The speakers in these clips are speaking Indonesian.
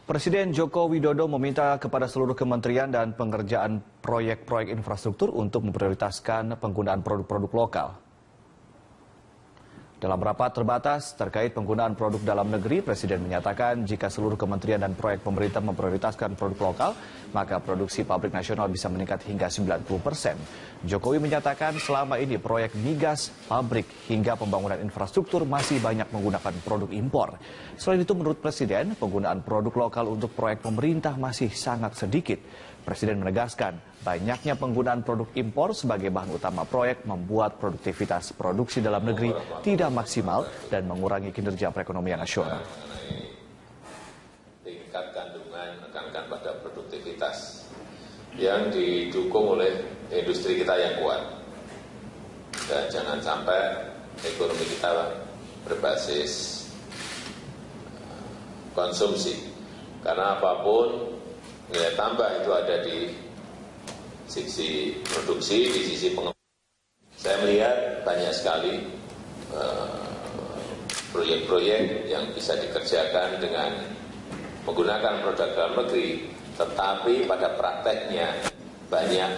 Presiden Joko Widodo meminta kepada seluruh kementerian dan pengerjaan proyek-proyek infrastruktur untuk memprioritaskan penggunaan produk-produk lokal. Dalam rapat terbatas terkait penggunaan produk dalam negeri, Presiden menyatakan jika seluruh kementerian dan proyek pemerintah memprioritaskan produk lokal, maka produksi pabrik nasional bisa meningkat hingga 90%. Jokowi menyatakan selama ini proyek migas, pabrik, hingga pembangunan infrastruktur masih banyak menggunakan produk impor. Selain itu, menurut Presiden, penggunaan produk lokal untuk proyek pemerintah masih sangat sedikit. Presiden menegaskan, banyaknya penggunaan produk impor sebagai bahan utama proyek membuat produktivitas produksi dalam negeri tidak maksimal dan mengurangi kinerja perekonomian nasional. Tingkat kandungan menekankan pada produktivitas yang didukung oleh industri kita yang kuat. Dan jangan sampai ekonomi kita berbasis konsumsi. Karena apapun nilai tambah itu ada di sisi produksi, di sisi pengembangan. Saya melihat banyak sekali proyek-proyek yang bisa dikerjakan dengan menggunakan produk dalam negeri, tetapi pada prakteknya banyak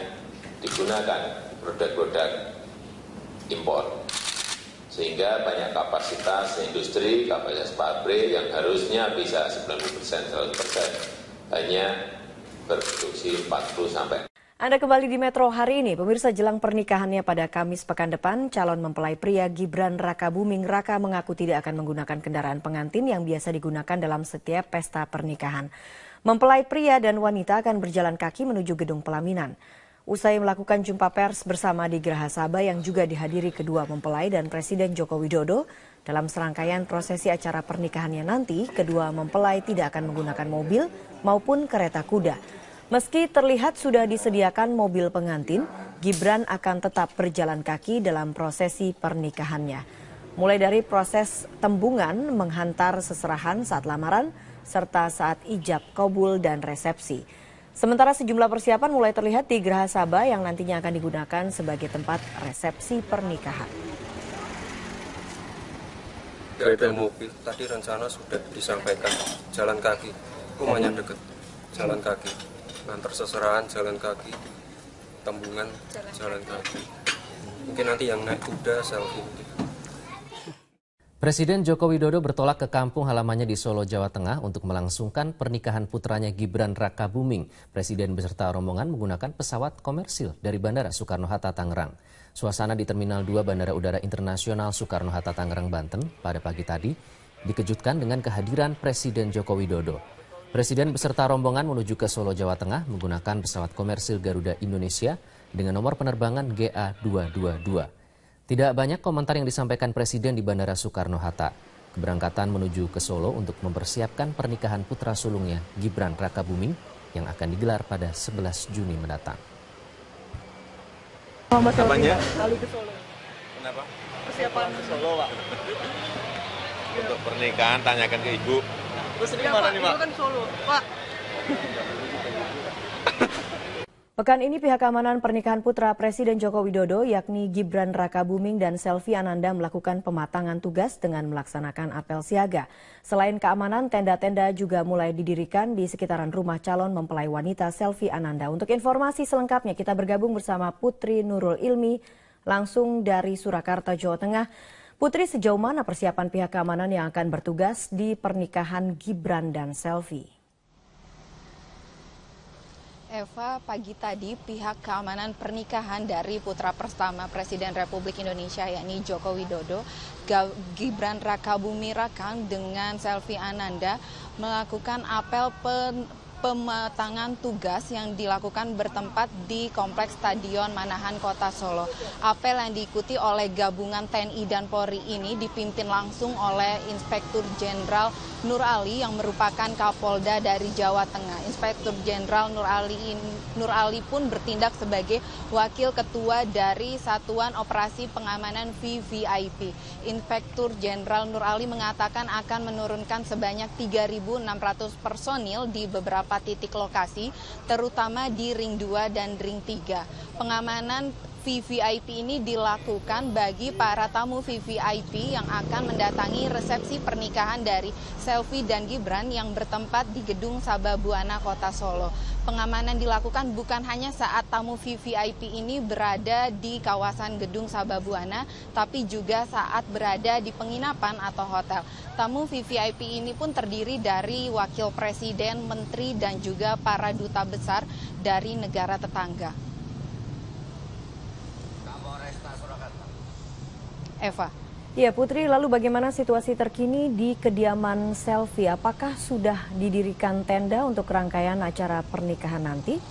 digunakan produk-produk impor. Sehingga banyak kapasitas industri, kapasitas pabrik yang harusnya bisa 90%, 100% hanya berproduksi 40%. Anda kembali di Metro hari ini. Pemirsa, jelang pernikahannya pada Kamis pekan depan, calon mempelai pria Gibran Rakabuming Raka mengaku tidak akan menggunakan kendaraan pengantin yang biasa digunakan dalam setiap pesta pernikahan. Mempelai pria dan wanita akan berjalan kaki menuju gedung pelaminan. Usai melakukan jumpa pers bersama di Geraha Sabah yang juga dihadiri kedua mempelai dan Presiden Joko Widodo, dalam serangkaian prosesi acara pernikahannya nanti, kedua mempelai tidak akan menggunakan mobil maupun kereta kuda. Meski terlihat sudah disediakan mobil pengantin, Gibran akan tetap berjalan kaki dalam prosesi pernikahannya. Mulai dari proses tembungan, menghantar seserahan saat lamaran, serta saat ijab kabul dan resepsi. Sementara sejumlah persiapan mulai terlihat di Geraha Sabah yang nantinya akan digunakan sebagai tempat resepsi pernikahan. Tidak ada mobil, tadi rencana sudah disampaikan jalan kaki, rumahnya dekat, jalan kaki. Antar seserahan jalan kaki, tembungan jalan kaki. Mungkin nanti yang naik kuda selfie. Presiden Joko Widodo bertolak ke kampung halamannya di Solo, Jawa Tengah untuk melangsungkan pernikahan putranya Gibran Rakabuming. Presiden beserta rombongan menggunakan pesawat komersil dari Bandara Soekarno-Hatta, Tangerang. Suasana di Terminal 2 Bandara Udara Internasional Soekarno-Hatta, Tangerang, Banten pada pagi tadi dikejutkan dengan kehadiran Presiden Joko Widodo. Presiden beserta rombongan menuju ke Solo, Jawa Tengah menggunakan pesawat komersil Garuda Indonesia dengan nomor penerbangan GA222. Tidak banyak komentar yang disampaikan Presiden di Bandara Soekarno-Hatta. Keberangkatan menuju ke Solo untuk mempersiapkan pernikahan putra sulungnya Gibran Rakabuming yang akan digelar pada 11 Juni mendatang. Apanya? Kali ke Solo. Kenapa? Persiapan ke Solo, Pak. Untuk pernikahan tanyakan ke Ibu. Terus ini mana nih, Pak? Kan Solo, Pak. Pekan ini pihak keamanan pernikahan putra Presiden Joko Widodo yakni Gibran Rakabuming dan Selvi Ananda melakukan pematangan tugas dengan melaksanakan apel siaga. Selain keamanan, tenda-tenda juga mulai didirikan di sekitaran rumah calon mempelai wanita Selvi Ananda. Untuk informasi selengkapnya kita bergabung bersama Putri Nurul Ilmi langsung dari Surakarta, Jawa Tengah. Putri, sejauh mana persiapan pihak keamanan yang akan bertugas di pernikahan Gibran dan Selvi? Eva, pagi tadi pihak keamanan pernikahan dari putra pertama Presiden Republik Indonesia yakni Joko Widodo, Gibran Rakabuming Raka dengan Selvi Ananda melakukan apel pematangan tugas yang dilakukan bertempat di Kompleks Stadion Manahan Kota Solo. Apel yang diikuti oleh gabungan TNI dan Polri ini dipimpin langsung oleh Inspektur Jenderal Nur Ali yang merupakan Kapolda dari Jawa Tengah. Inspektur Jenderal Nur Ali pun bertindak sebagai Wakil Ketua dari Satuan Operasi Pengamanan VVIP. Inspektur Jenderal Nur Ali mengatakan akan menurunkan sebanyak 3.600 personil di beberapa titik lokasi, terutama di Ring 2 dan Ring 3. Pengamanan VVIP ini dilakukan bagi para tamu VVIP yang akan mendatangi resepsi pernikahan dari Selvi dan Gibran yang bertempat di Gedung Sababwana, Kota Solo. Pengamanan dilakukan bukan hanya saat tamu VVIP ini berada di kawasan Gedung Sababwana, tapi juga saat berada di penginapan atau hotel. Tamu VVIP ini pun terdiri dari wakil presiden, menteri, dan juga para duta besar dari negara tetangga. Eva. Ya Putri, lalu bagaimana situasi terkini di kediaman Selvi? Apakah sudah didirikan tenda untuk rangkaian acara pernikahan nanti?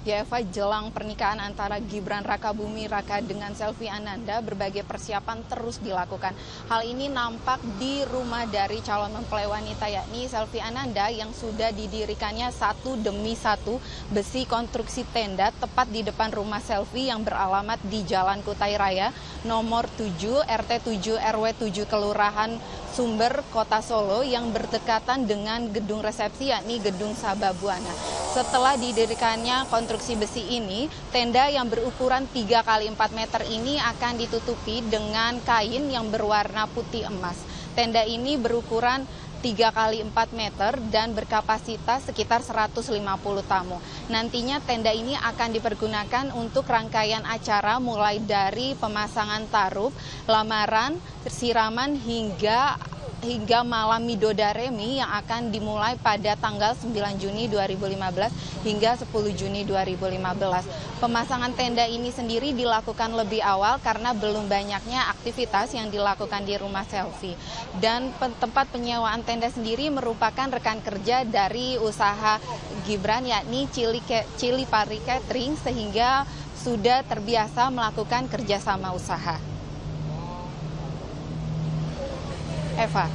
Ya Eva, jelang pernikahan antara Gibran Rakabuming Raka dengan Selvi Ananda, berbagai persiapan terus dilakukan. Hal ini nampak di rumah dari calon mempelai wanita, yakni Selvi Ananda, yang sudah didirikannya satu demi satu besi konstruksi tenda tepat di depan rumah Selvi yang beralamat di Jalan Kutai Raya, nomor 7, RT 7, RW 7, Kelurahan Sumber, Kota Solo, yang berdekatan dengan gedung resepsi, yakni Gedung Sababwana. Setelah didirikannya konstruksi besi ini, tenda yang berukuran 3 x 4 meter ini akan ditutupi dengan kain yang berwarna putih emas. Tenda ini berukuran 3 x 4 meter dan berkapasitas sekitar 150 tamu. Nantinya tenda ini akan dipergunakan untuk rangkaian acara mulai dari pemasangan tarup, lamaran, siraman hingga malam midodareni yang akan dimulai pada tanggal 9 Juni 2015 hingga 10 Juni 2015. Pemasangan tenda ini sendiri dilakukan lebih awal karena belum banyaknya aktivitas yang dilakukan di rumah Selvi. Dan tempat penyewaan tenda sendiri merupakan rekan kerja dari usaha Gibran, yakni Cili Pari Catering, sehingga sudah terbiasa melakukan kerjasama usaha. Eva.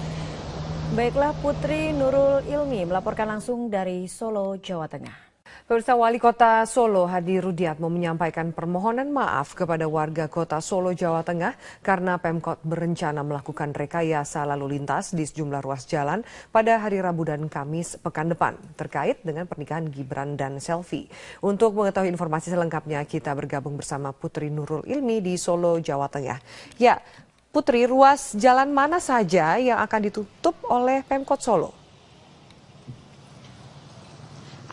Baiklah, Putri Nurul Ilmi melaporkan langsung dari Solo, Jawa Tengah. Pemirsa, Wali Kota Solo Hadi Rudiatmo menyampaikan permohonan maaf kepada warga Kota Solo, Jawa Tengah karena Pemkot berencana melakukan rekayasa lalu lintas di sejumlah ruas jalan pada hari Rabu dan Kamis pekan depan terkait dengan pernikahan Gibran dan Selvi. Untuk mengetahui informasi selengkapnya, kita bergabung bersama Putri Nurul Ilmi di Solo, Jawa Tengah. Ya, Putri, ruas jalan mana saja yang akan ditutup oleh Pemkot Solo?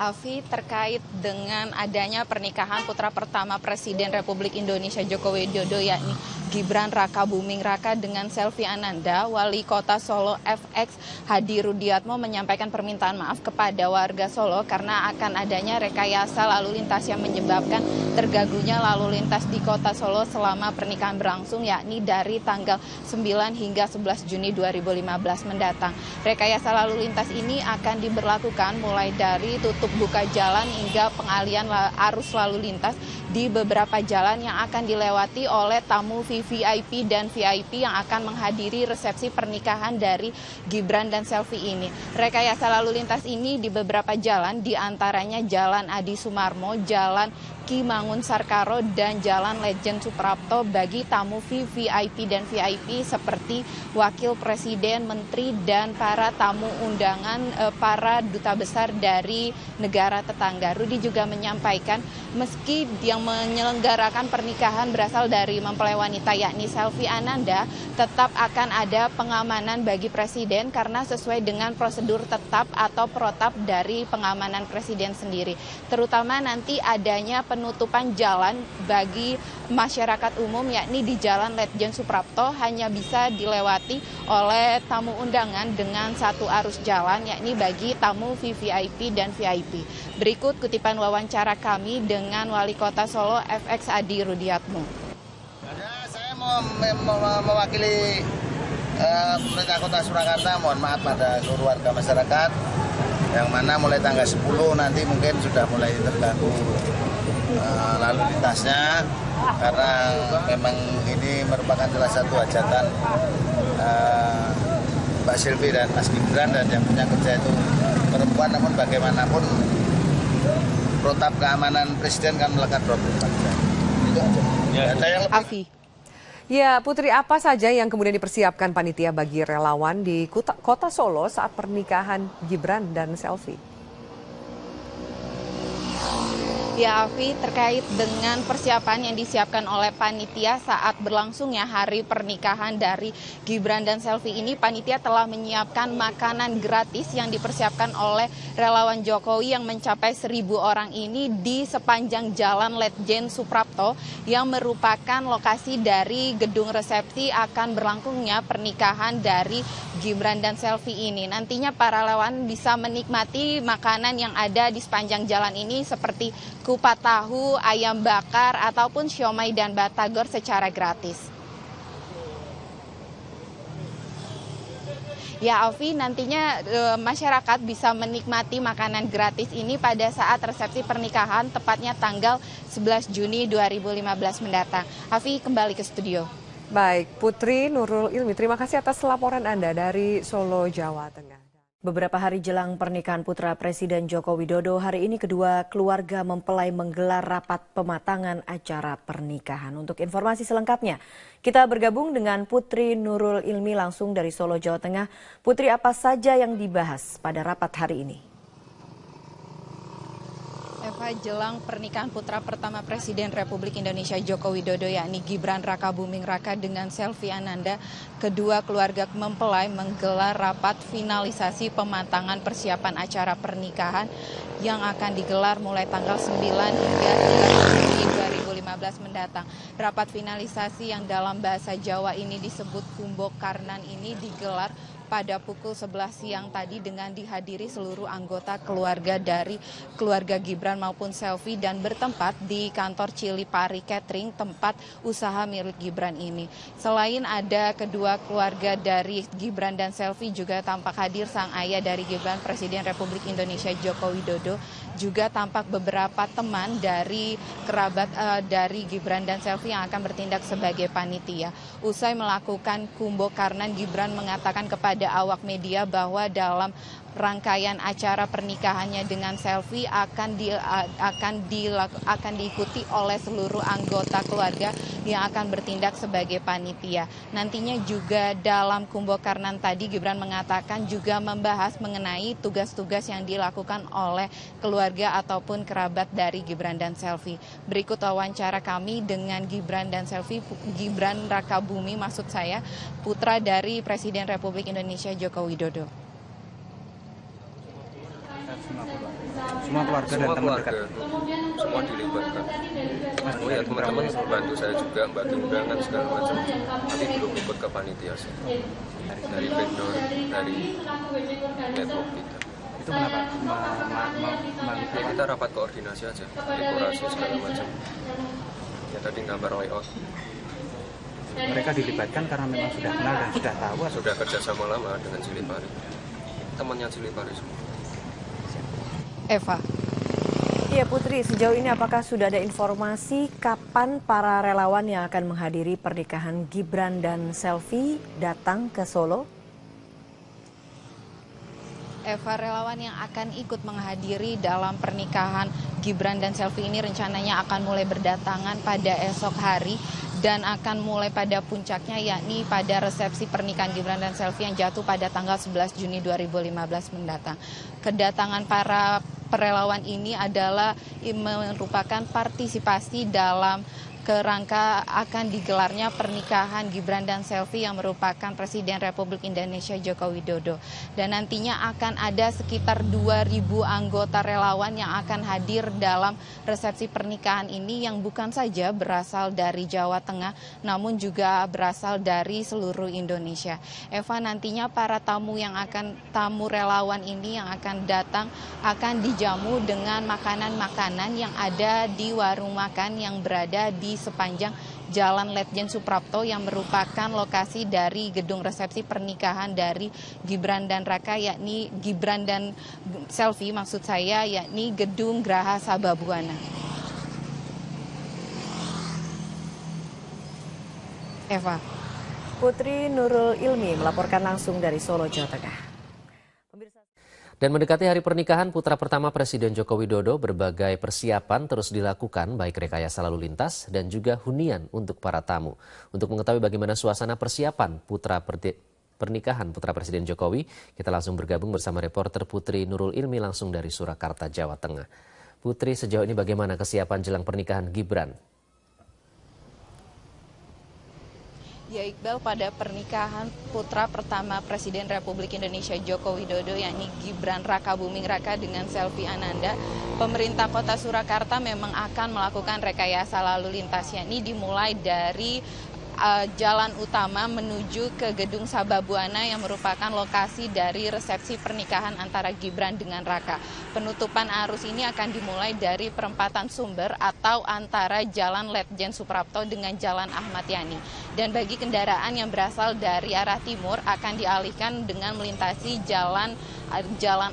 Alfi, terkait dengan adanya pernikahan putra pertama Presiden Republik Indonesia Joko Widodo, yakni Gibran Rakabuming Raka dengan Selvi Ananda, Wali Kota Solo FX Hadi Rudiatmo menyampaikan permintaan maaf kepada warga Solo karena akan adanya rekayasa lalu lintas yang menyebabkan terganggunya lalu lintas di Kota Solo selama pernikahan berlangsung, yakni dari tanggal 9 hingga 11 Juni 2015 mendatang. Rekayasa lalu lintas ini akan diberlakukan mulai dari tutup buka jalan hingga pengalian arus lalu lintas di beberapa jalan yang akan dilewati oleh tamu VVIP dan VIP yang akan menghadiri resepsi pernikahan dari Gibran dan Selvi ini. Rekayasa lalu lintas ini di beberapa jalan, diantaranya Jalan Adi Sumarmo, Jalan Ki Mangun Sarkaro, dan Jalan Lejen Suprapto bagi tamu VVIP dan VIP seperti Wakil Presiden, Menteri, dan para tamu undangan para duta besar dari negara tetangga. Rudi juga menyampaikan meski yang menyelenggarakan pernikahan berasal dari mempelai wanita yakni Selvi Ananda, tetap akan ada pengamanan bagi Presiden karena sesuai dengan prosedur tetap atau protap dari pengamanan Presiden sendiri. Terutama nanti adanya penutupan jalan bagi masyarakat umum, yakni di Jalan Lejen Suprapto hanya bisa dilewati oleh tamu undangan dengan satu arus jalan, yakni bagi tamu VVIP dan VIP. Berikut kutipan wawancara kami dengan Wali Kota Solo FX Hadi Rudiatmo. Saya mau mewakili pemerintah Kota Surakarta, mohon maaf pada seluruh warga masyarakat yang mana mulai tanggal 10 nanti mungkin sudah mulai terganggu lalu lintasnya karena memang ini merupakan salah satu hajatan Mbak Selvi dan Mas Gibran, dan yang punya kerja itu perempuan, namun bagaimanapun protap keamanan Presiden kan melekat 24 jam. Itu aja. Ada yang lebih. Afi. Ya, Putri, apa saja yang kemudian dipersiapkan panitia bagi relawan di Kota Solo saat pernikahan Gibran dan Selvi? Ya, Afi, terkait dengan persiapan yang disiapkan oleh panitia saat berlangsungnya hari pernikahan dari Gibran dan Selvi ini, panitia telah menyiapkan makanan gratis yang dipersiapkan oleh relawan Jokowi yang mencapai 1.000 orang ini di sepanjang Jalan Letjen Suprapto yang merupakan lokasi dari gedung resepsi akan berlangsungnya pernikahan dari Gibran dan Selvi ini. Nantinya para relawan bisa menikmati makanan yang ada di sepanjang jalan ini seperti kupat tahu, ayam bakar, ataupun siomay dan batagor secara gratis. Ya, Alfi, nantinya masyarakat bisa menikmati makanan gratis ini pada saat resepsi pernikahan, tepatnya tanggal 11 Juni 2015 mendatang. Alfi, kembali ke studio. Baik, Putri Nurul Ilmi, terima kasih atas laporan Anda dari Solo, Jawa Tengah. Beberapa hari jelang pernikahan putra Presiden Joko Widodo, hari ini kedua keluarga mempelai menggelar rapat pematangan acara pernikahan. Untuk informasi selengkapnya, kita bergabung dengan Putri Nurul Ilmi langsung dari Solo, Jawa Tengah. Putri, apa saja yang dibahas pada rapat hari ini? Eva, jelang pernikahan putra pertama Presiden Republik Indonesia Joko Widodo yakni Gibran Rakabuming Raka dengan Selvi Ananda, kedua keluarga mempelai menggelar rapat finalisasi pematangan persiapan acara pernikahan yang akan digelar mulai tanggal 9 hingga 13 Juli 2015 mendatang. Rapat finalisasi yang dalam bahasa Jawa ini disebut Kumbo Karnan ini digelar pada pukul 11 siang tadi dengan dihadiri seluruh anggota keluarga dari keluarga Gibran maupun Selvi dan bertempat di kantor Cilipari Catering, tempat usaha milik Gibran ini. Selain ada kedua keluarga dari Gibran dan Selvi, juga tampak hadir sang ayah dari Gibran, Presiden Republik Indonesia Joko Widodo, juga tampak beberapa teman dari kerabat dari Gibran dan Selvi yang akan bertindak sebagai panitia. Usai melakukan Kumbo Karnan, Gibran mengatakan kepada awak media bahwa dalam rangkaian acara pernikahannya dengan Selvi akan diikuti oleh seluruh anggota keluarga yang akan bertindak sebagai panitia. Nantinya juga dalam Kumbo Karnan tadi Gibran mengatakan juga membahas mengenai tugas-tugas yang dilakukan oleh keluarga ataupun kerabat dari Gibran dan Selvi. Berikut wawancara kami dengan Gibran dan Selvi, Gibran Rakabuming maksud saya, putra dari Presiden Republik Indonesia Joko Widodo. Semua keluarga dan teman dekat. Semua dilibatkan. Oh ya, teman-teman bantu saya juga, bantu undangan segala macam. Tapi belum ikut ke panitia sih. Dari vendor, dari network kita. Itu kenapa? Ya kita rapat koordinasi aja, dekorasi segala macam. Ya tadi gambar layout. Mereka dilibatkan karena memang sudah kenal dan sudah tahu. Sudah kerjasama lama dengan Cilipari. Temannya Cilipari semua. Eva. Iya Putri, sejauh ini apakah sudah ada informasi kapan para relawan yang akan menghadiri pernikahan Gibran dan Selvi datang ke Solo? Eva, relawan yang akan ikut menghadiri dalam pernikahan Gibran dan Selvi ini rencananya akan mulai berdatangan pada esok hari dan akan mulai pada puncaknya yakni pada resepsi pernikahan Gibran dan Selvi yang jatuh pada tanggal 11 Juni 2015 mendatang. Kedatangan para relawan ini adalah merupakan partisipasi dalam kerangka akan digelarnya pernikahan Gibran dan Selvi yang merupakan Presiden Republik Indonesia Joko Widodo. Dan nantinya akan ada sekitar 2.000 anggota relawan yang akan hadir dalam resepsi pernikahan ini yang bukan saja berasal dari Jawa Tengah namun juga berasal dari seluruh Indonesia. Eva, nantinya para tamu relawan ini yang akan datang akan dijamu dengan makanan-makanan yang ada di warung makan yang berada di sepanjang Jalan Letjen Suprapto yang merupakan lokasi dari gedung resepsi pernikahan dari Gibran dan Raka, yakni Gibran dan Selvi maksud saya, yakni Gedung Graha Sababwana. Eva. Putri Nurul Ilmi melaporkan langsung dari Solo, Jawa Tengah. Dan mendekati hari pernikahan putra pertama Presiden Joko Widodo, berbagai persiapan terus dilakukan baik rekayasa lalu lintas dan juga hunian untuk para tamu. Untuk mengetahui bagaimana suasana persiapan pernikahan putra Presiden Jokowi, kita langsung bergabung bersama reporter Putri Nurul Ilmi langsung dari Surakarta, Jawa Tengah. Putri, sejauh ini bagaimana kesiapan jelang pernikahan Gibran? Ya Iqbal, pada pernikahan putra pertama Presiden Republik Indonesia Joko Widodo yakni Gibran Rakabuming Raka dengan Selvi Ananda, pemerintah Kota Surakarta memang akan melakukan rekayasa lalu lintas, yakni dimulai dari jalan utama menuju ke Gedung Sababwana yang merupakan lokasi dari resepsi pernikahan antara Gibran dengan Raka. Penutupan arus ini akan dimulai dari perempatan Sumber atau antara Jalan Letjen Suprapto dengan Jalan Ahmad Yani. Dan bagi kendaraan yang berasal dari arah timur akan dialihkan dengan melintasi Jalan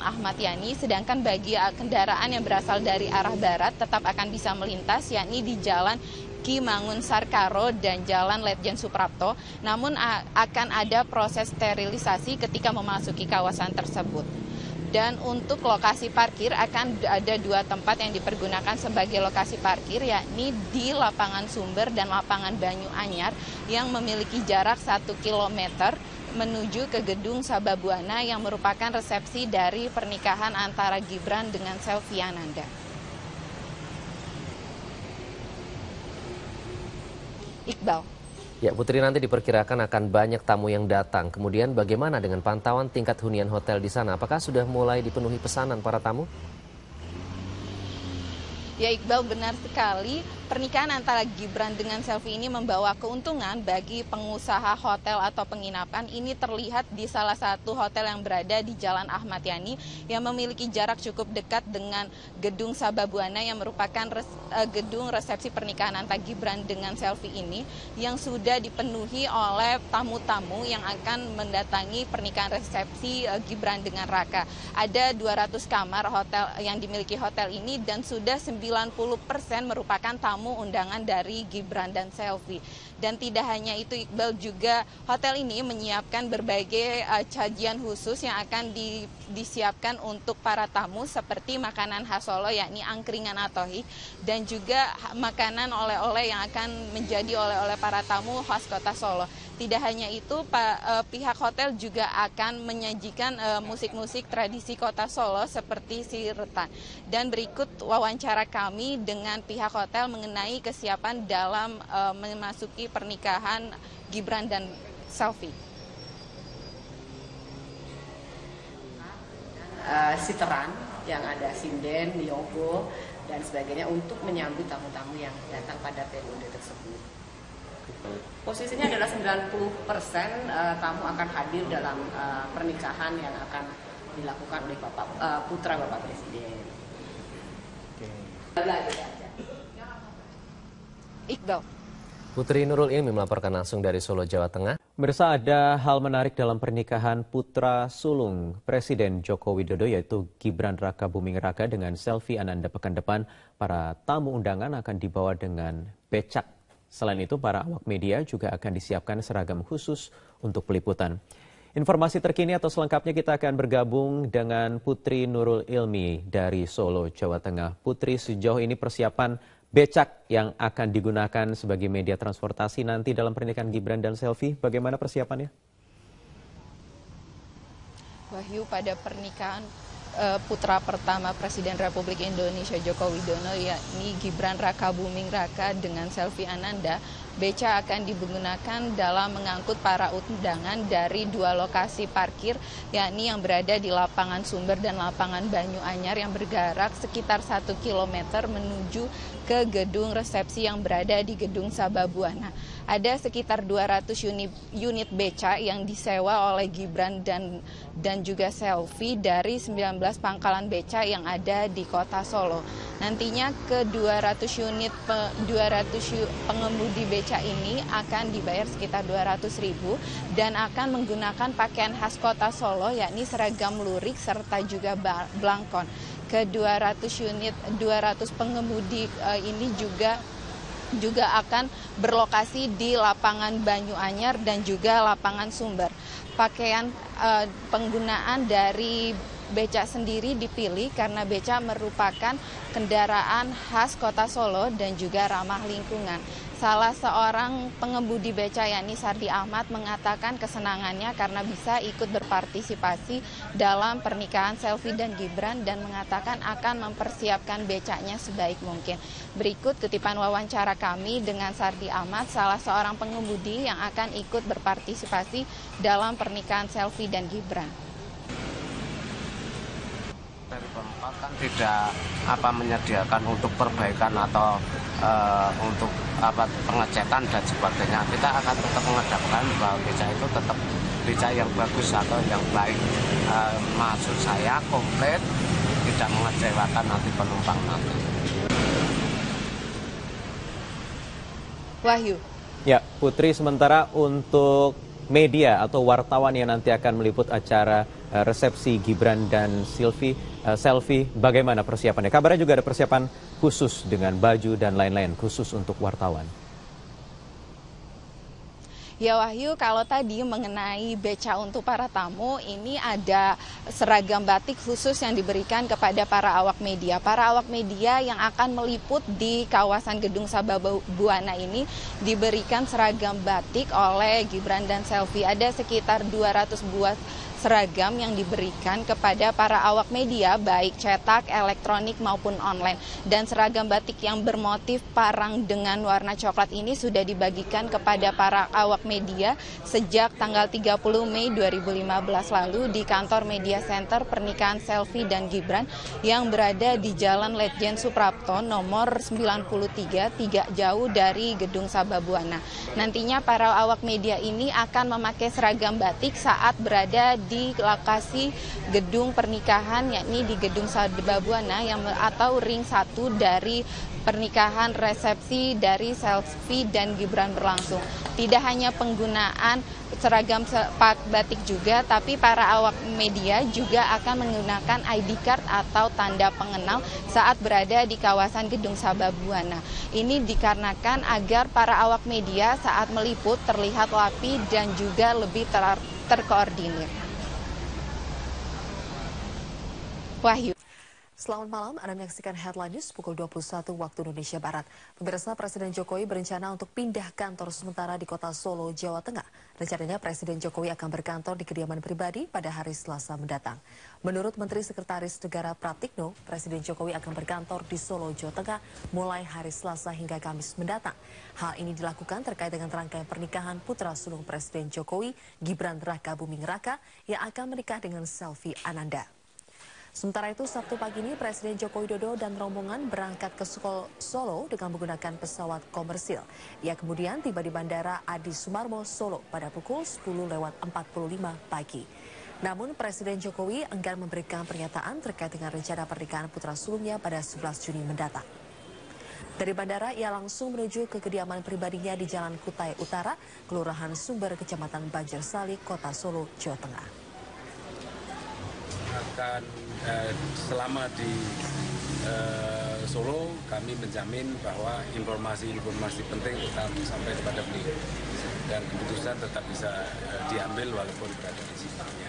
Ahmad Yani, sedangkan bagi kendaraan yang berasal dari arah barat tetap akan bisa melintas, yakni di Jalan Ki Mangun Sarkaro dan Jalan Letjen Suprapto, namun akan ada proses sterilisasi ketika memasuki kawasan tersebut. Dan untuk lokasi parkir akan ada 2 tempat yang dipergunakan sebagai lokasi parkir, yakni di Lapangan Sumber dan Lapangan Banyu Anyar yang memiliki jarak 1 km menuju ke Gedung Sababwana yang merupakan resepsi dari pernikahan antara Gibran dengan Selvi Ananda. Iqbal. Ya, Putri, nanti diperkirakan akan banyak tamu yang datang. Kemudian bagaimana dengan pantauan tingkat hunian hotel di sana? Apakah sudah mulai dipenuhi pesanan para tamu? Ya Iqbal, benar sekali. Pernikahan antara Gibran dengan Selvi ini membawa keuntungan bagi pengusaha hotel atau penginapan. Ini terlihat di salah satu hotel yang berada di Jalan Ahmad Yani yang memiliki jarak cukup dekat dengan Gedung Sababwana yang merupakan gedung resepsi pernikahan antara Gibran dengan Selvi ini yang sudah dipenuhi oleh tamu-tamu yang akan mendatangi pernikahan resepsi Gibran dengan Raka. Ada 200 kamar hotel yang dimiliki hotel ini dan sudah 90% merupakan tamu undangan dari Gibran dan Selvi. Dan tidak hanya itu Iqbal, juga hotel ini menyiapkan berbagai cajian khusus yang akan disiapkan untuk para tamu seperti makanan khas Solo yakni angkringan atohi dan juga makanan oleh-oleh yang akan menjadi oleh-oleh para tamu khas Kota Solo. Tidak hanya itu, pihak hotel juga akan menyajikan musik-musik tradisi Kota Solo seperti siretan. Dan berikut wawancara kami dengan pihak hotel mengenai kesiapan dalam memasuki pernikahan Gibran dan Selvi. Siteran yang ada sinden, yogo, dan sebagainya untuk menyambut tamu-tamu yang datang pada periode tersebut. Posisinya adalah 90% tamu akan hadir dalam pernikahan yang akan dilakukan oleh putra Bapak Presiden. Iqbal. Putri Nurul Ilmi melaporkan langsung dari Solo, Jawa Tengah. Pemirsa, ada hal menarik dalam pernikahan putra sulung Presiden Joko Widodo yaitu Gibran Rakabuming Raka dengan Selvi Ananda pekan depan. Para tamu undangan akan dibawa dengan becak. Selain itu, para awak media juga akan disiapkan seragam khusus untuk peliputan. Informasi terkini atau selengkapnya kita akan bergabung dengan Putri Nurul Ilmi dari Solo, Jawa Tengah. Putri, sejauh ini persiapan becak yang akan digunakan sebagai media transportasi nanti dalam pernikahan Gibran dan Selvi, bagaimana persiapannya? Wahyu, pada pernikahan putra pertama Presiden Republik Indonesia Joko Widodo yakni Gibran Rakabuming Raka dengan Selvi Ananda, beca akan digunakan dalam mengangkut para undangan dari 2 lokasi parkir yakni yang berada di Lapangan Sumber dan Lapangan Banyu Anyar yang berjarak sekitar 1 km menuju ke gedung resepsi yang berada di Gedung Sababwana. Ada sekitar 200 unit beca yang disewa oleh Gibran dan juga Selvi dari 19 pangkalan beca yang ada di Kota Solo. Nantinya ke 200 pengemudi beca ini akan dibayar sekitar 200.000 dan akan menggunakan pakaian khas Kota Solo yakni seragam lurik serta juga blangkon. Ke 200 pengemudi ini juga akan berlokasi di Lapangan Banyu Anyar dan juga Lapangan Sumber. Pakaian penggunaan dari beca sendiri dipilih karena beca merupakan kendaraan khas Kota Solo dan juga ramah lingkungan. Salah seorang pengemudi beca yakni Sardi Ahmad mengatakan kesenangannya karena bisa ikut berpartisipasi dalam pernikahan Selvi dan Gibran dan mengatakan akan mempersiapkan becanya sebaik mungkin. Berikut kutipan wawancara kami dengan Sardi Ahmad, salah seorang pengemudi yang akan ikut berpartisipasi dalam pernikahan Selvi dan Gibran. Dari Pemkot kan tidak menyediakan untuk perbaikan atau untuk pengecekan dan sebagainya. Kita akan tetap menghadapkan bahwa beca itu tetap beca yang bagus atau yang baik. Maksud saya komplit, tidak mengecewakan nanti penumpang nanti. Wahyu. Ya, Putri, sementara untuk media atau wartawan yang nanti akan meliput acara resepsi Gibran dan Selvi, bagaimana persiapannya? Kabarnya juga ada persiapan khusus dengan baju dan lain-lain khusus untuk wartawan. Ya Wahyu, kalau tadi mengenai beca untuk para tamu, ini ada seragam batik khusus yang diberikan kepada para awak media. Para awak media yang akan meliput di kawasan Gedung Sababwana ini diberikan seragam batik oleh Gibran dan Selvi. Ada sekitar 200 buah seragam yang diberikan kepada para awak media, baik cetak, elektronik maupun online. Dan seragam batik yang bermotif parang dengan warna coklat ini sudah dibagikan kepada para awak media sejak tanggal 30 Mei 2015 lalu di kantor Media Center pernikahan Selvi dan Gibran yang berada di Jalan Letjen Suprapto nomor 93, tidak jauh dari Gedung Sababwana. Nantinya para awak media ini akan memakai seragam batik saat berada di lokasi gedung pernikahan, yakni di Gedung Sababwana atau ring 1 dari pernikahan resepsi dari Selvi dan Gibran berlangsung. Tidak hanya penggunaan seragam batik juga, tapi para awak media juga akan menggunakan ID card atau tanda pengenal saat berada di kawasan Gedung Sababwana. Ini dikarenakan agar para awak media saat meliput terlihat rapi dan juga lebih terkoordinir. Wahyu. Selamat malam, Anda menyaksikan Headline News pukul 21 waktu Indonesia Barat. Pemirsa, Presiden Jokowi berencana untuk pindah kantor sementara di kota Solo, Jawa Tengah. Rencananya Presiden Jokowi akan berkantor di kediaman pribadi pada hari Selasa mendatang. Menurut Menteri Sekretaris Negara Pratikno, Presiden Jokowi akan berkantor di Solo, Jawa Tengah mulai hari Selasa hingga Kamis mendatang. Hal ini dilakukan terkait dengan rangkaian pernikahan putra sulung Presiden Jokowi, Gibran Rakabuming Raka, yang akan menikah dengan Selvi Ananda. Sementara itu, Sabtu pagi ini Presiden Joko Widodo dan rombongan berangkat ke Solo dengan menggunakan pesawat komersil. Ia kemudian tiba di Bandara Adi Sumarmo, Solo pada pukul 10.45 pagi. Namun Presiden Jokowi enggan memberikan pernyataan terkait dengan rencana pernikahan putra sulungnya pada 11 Juni mendatang. Dari bandara, ia langsung menuju ke kediaman pribadinya di Jalan Kutai Utara, Kelurahan Sumber, Kecamatan Banjarsari, Kota Solo, Jawa Tengah. Selama di Solo, kami menjamin bahwa informasi penting tetap sampai kepada beliau dan keputusan tetap bisa diambil walaupun berada di sini.